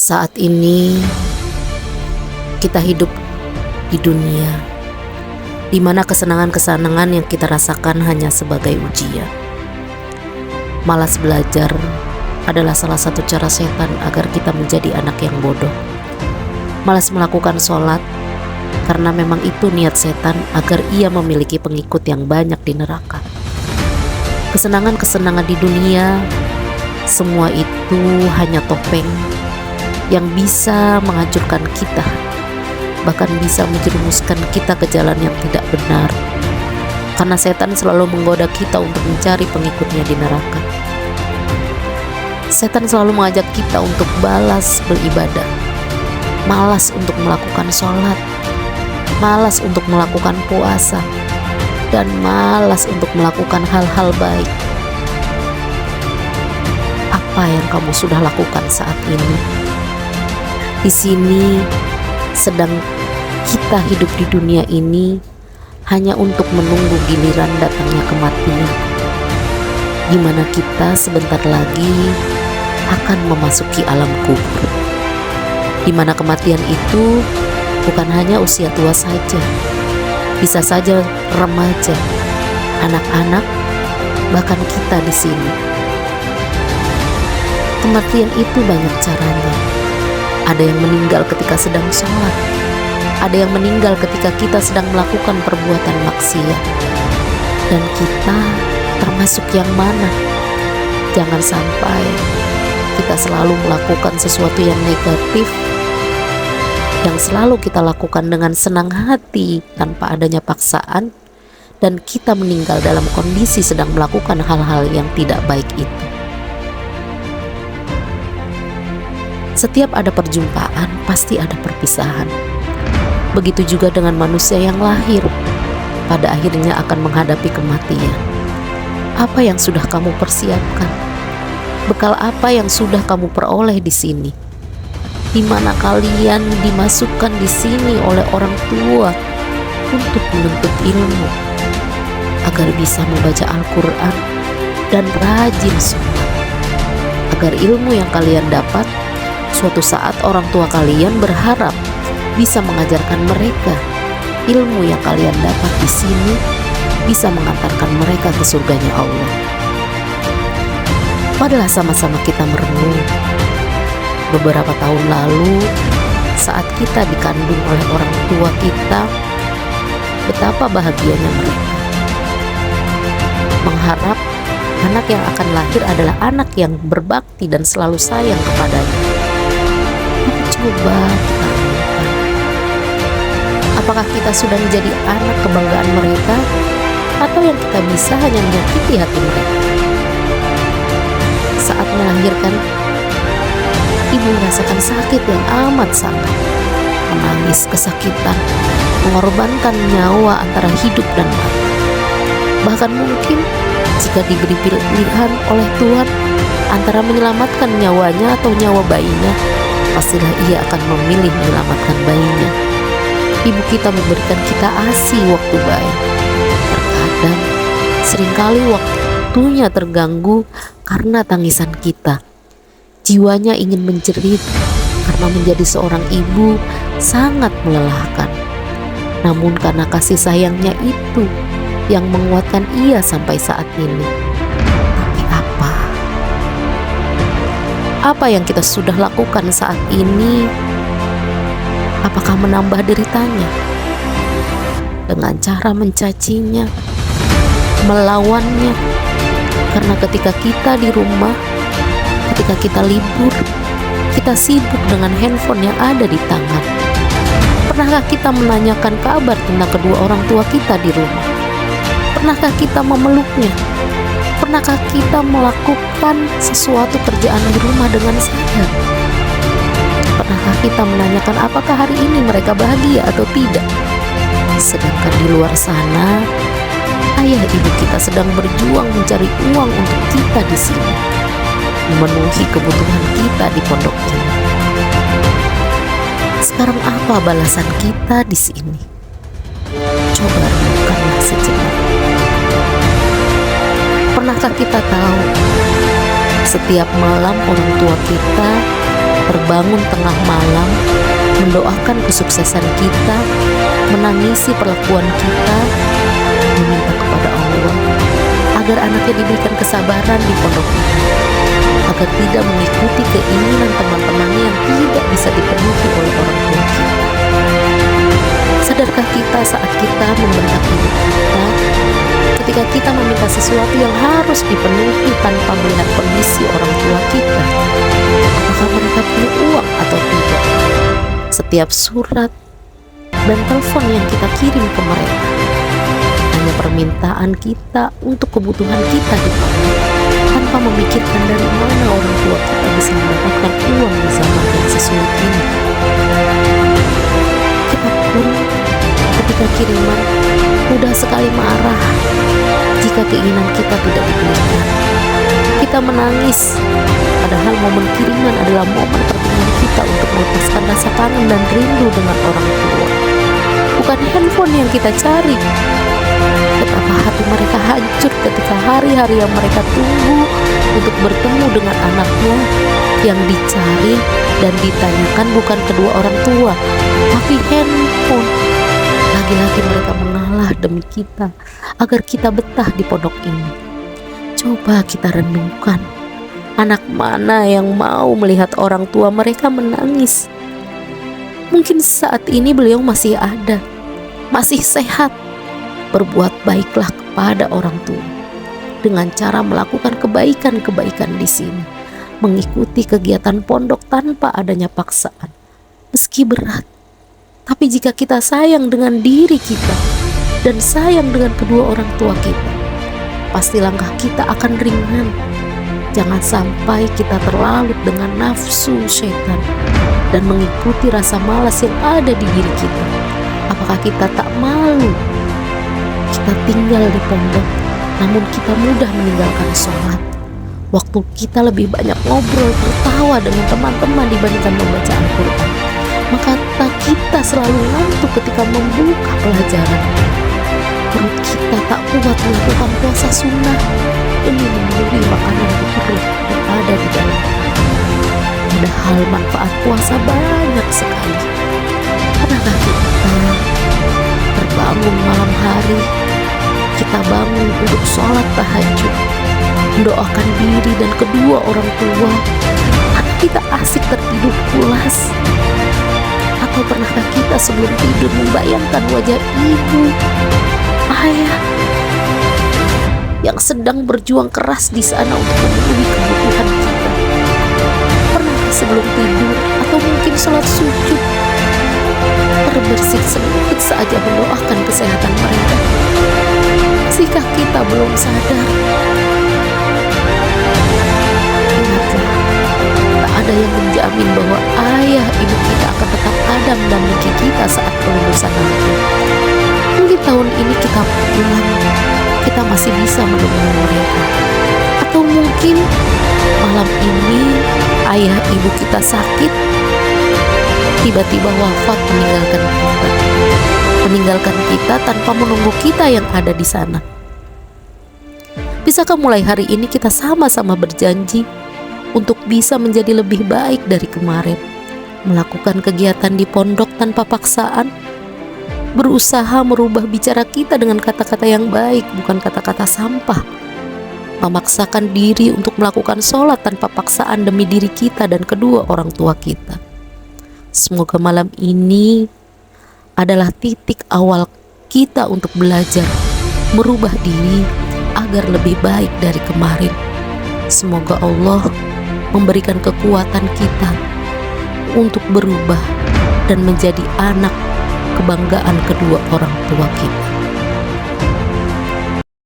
Saat ini kita hidup di dunia di mana kesenangan-kesenangan yang kita rasakan hanya sebagai ujian. Malas belajar adalah salah satu cara setan agar kita menjadi anak yang bodoh. Malas melakukan sholat karena memang itu niat setan agar ia memiliki pengikut yang banyak di neraka. Kesenangan-kesenangan di dunia, semua itu hanya topeng yang bisa menghancurkan kita, bahkan bisa menjerumuskan kita ke jalan yang tidak benar, karena setan selalu menggoda kita untuk mencari pengikutnya di neraka. Setan selalu mengajak kita untuk balas beribadah, malas untuk melakukan sholat, malas untuk melakukan puasa, dan malas untuk melakukan hal-hal baik. Apa yang kamu sudah lakukan saat ini? Di sini sedang kita hidup di dunia ini hanya untuk menunggu giliran datangnya kematian, di mana kita sebentar lagi akan memasuki alam kubur, di mana kematian itu bukan hanya usia tua saja, bisa saja remaja, anak-anak, bahkan kita di sini. Kematian itu banyak caranya. Ada yang meninggal ketika sedang sholat, ada yang meninggal ketika kita sedang melakukan perbuatan maksiat. Dan kita termasuk yang mana? Jangan sampai kita selalu melakukan sesuatu yang negatif, yang selalu kita lakukan dengan senang hati tanpa adanya paksaan, dan kita meninggal dalam kondisi sedang melakukan hal-hal yang tidak baik itu. Setiap ada perjumpaan, pasti ada perpisahan. Begitu juga dengan manusia yang lahir, pada akhirnya akan menghadapi kematian. Apa yang sudah kamu persiapkan? Bekal apa yang sudah kamu peroleh di sini? Di mana kalian dimasukkan di sini oleh orang tua untuk menuntut ilmu, agar bisa membaca Al-Quran dan rajin sholat, agar ilmu yang kalian dapat suatu saat orang tua kalian berharap bisa mengajarkan mereka. Ilmu yang kalian dapat di sini bisa mengantarkan mereka ke surganya Allah. Marilah sama-sama kita merenung. Beberapa tahun lalu, saat kita dikandung oleh orang tua kita, betapa bahagianya mereka. Mengharap anak yang akan lahir adalah anak yang berbakti dan selalu sayang kepadanya. Coba kita renungkan, apakah kita sudah menjadi anak kebanggaan mereka, atau yang kita bisa hanya menyakiti hati mereka? Saat melahirkan, ibu merasakan sakit yang amat sangat, menangis kesakitan, mengorbankan nyawa antara hidup dan mati. Bahkan mungkin jika diberi pilihan oleh Tuhan antara menyelamatkan nyawanya atau nyawa bayinya, pastilah ia akan memilih menyelamatkan bayinya. Ibu kita memberikan kita ASI waktu bayi. Terkadang, seringkali waktunya terganggu karena tangisan kita. Jiwanya ingin menjerit karena menjadi seorang ibu sangat melelahkan. Namun karena kasih sayangnya itu yang menguatkan ia sampai saat ini. Tapi apa yang kita sudah lakukan saat ini? Apakah menambah deritanya dengan cara mencacinya, melawannya? Karena ketika kita di rumah, ketika kita libur, kita sibuk dengan handphone yang ada di tangan. Pernahkah kita menanyakan kabar tentang kedua orang tua kita di rumah? Pernahkah kita memeluknya? Pernahkah kita melakukan sesuatu kerjaan di rumah dengan sadar? Pernahkah kita menanyakan apakah hari ini mereka bahagia atau tidak? Sedangkan di luar sana, ayah ibu kita sedang berjuang mencari uang untuk kita di sini, memenuhi kebutuhan kita di pondok ini. Sekarang apa balasan kita di sini? Coba renungkanlah sejenak. Pernahkah kita tahu setiap malam orang tua kita terbangun tengah malam, mendoakan kesuksesan kita, menangisi perlakuan kita, meminta kepada Allah agar anaknya diberikan kesabaran di pondok ini, agar tidak mengikuti keinginan teman-temannya yang tidak bisa dipenuhi oleh orang tua kita. Sadarkah kita saat kita membentak ibu kita, ketika kita meminta sesuatu yang harus dipenuhi tanpa melihat kondisi orang tua kita, apakah mereka punya uang atau tidak? Setiap surat dan telepon yang kita kirim ke mereka hanya permintaan kita untuk kebutuhan kita di pondok, tanpa memikirkan dari mana orang tua kita bisa mendapatkan uang di zaman yang sesulit ini. Kita pun ketika kiriman mudah sekali marah jika keinginan kita tidak diberikan. Kita menangis, padahal momen kiriman adalah momen pertemuan kita untuk melepaskan rasa kangen dan rindu dengan orang tua. Bukan handphone yang kita cari. Betapa hati mereka hancur ketika hari-hari yang mereka tunggu untuk bertemu dengan anaknya yang dicari dan ditanyakan bukan kedua orang tua, tapi handphone. Lagi-lagi mereka mengalah demi kita agar kita betah di pondok ini. Coba kita renungkan, anak mana yang mau melihat orang tua mereka menangis? Mungkin saat ini beliau masih ada, masih sehat. Berbuat baiklah kepada orang tua dengan cara melakukan kebaikan-kebaikan di sini, mengikuti kegiatan pondok tanpa adanya paksaan, meski berat. Tapi jika kita sayang dengan diri kita dan sayang dengan kedua orang tua kita, pasti langkah kita akan ringan. Jangan sampai kita terlalut dengan nafsu syaitan dan mengikuti rasa malas yang ada di diri kita. Apakah kita tak malu? Kita tinggal di pondok, namun kita mudah meninggalkan sholat. Waktu kita lebih banyak ngobrol, tertawa dengan teman-teman dibandingkan membaca Al-Quran. Maka kita selalu ngantuk ketika membuka pelajaran. Perut kita tak kuat melakukan puasa sunnah demi memenuhi makanan di perut yang ada di dalam. Padahal manfaat puasa banyak sekali. Pernahkah kita terbangun malam hari, kita bangun untuk sholat tahajud, mendoakan diri dan kedua orang tua, atau kita asik tertidur pulas? Atau pernahkah kita sebelum tidur membayangkan wajah ibu, ayah yang sedang berjuang keras di sana untuk memenuhi kebutuhan kita? Pernahkah sebelum tidur atau mungkin sholat sujud terbersit sedikit saja mendoakan kesehatan mereka? Masihkah kita belum sadar? Ingatlah, tak ada yang menjamin bahwa ayah ibu kita akan tetap ada mendampingi kita saat kelulusan nanti. Mungkin tahun ini kita pulang, kita masih bisa menemui mereka. Atau mungkin malam ini ayah ibu kita sakit, tiba-tiba wafat meninggalkan kita tanpa menunggu kita yang ada di sana. Bisakah mulai hari ini kita sama-sama berjanji untuk bisa menjadi lebih baik dari kemarin, melakukan kegiatan di pondok tanpa paksaan, berusaha merubah bicara kita dengan kata-kata yang baik, bukan kata-kata sampah, memaksakan diri untuk melakukan sholat tanpa paksaan demi diri kita dan kedua orang tua kita. Semoga malam ini adalah titik awal kita untuk belajar merubah diri agar lebih baik dari kemarin. Semoga Allah memberikan kekuatan kita untuk berubah dan menjadi anak kebanggaan kedua orang tua kita.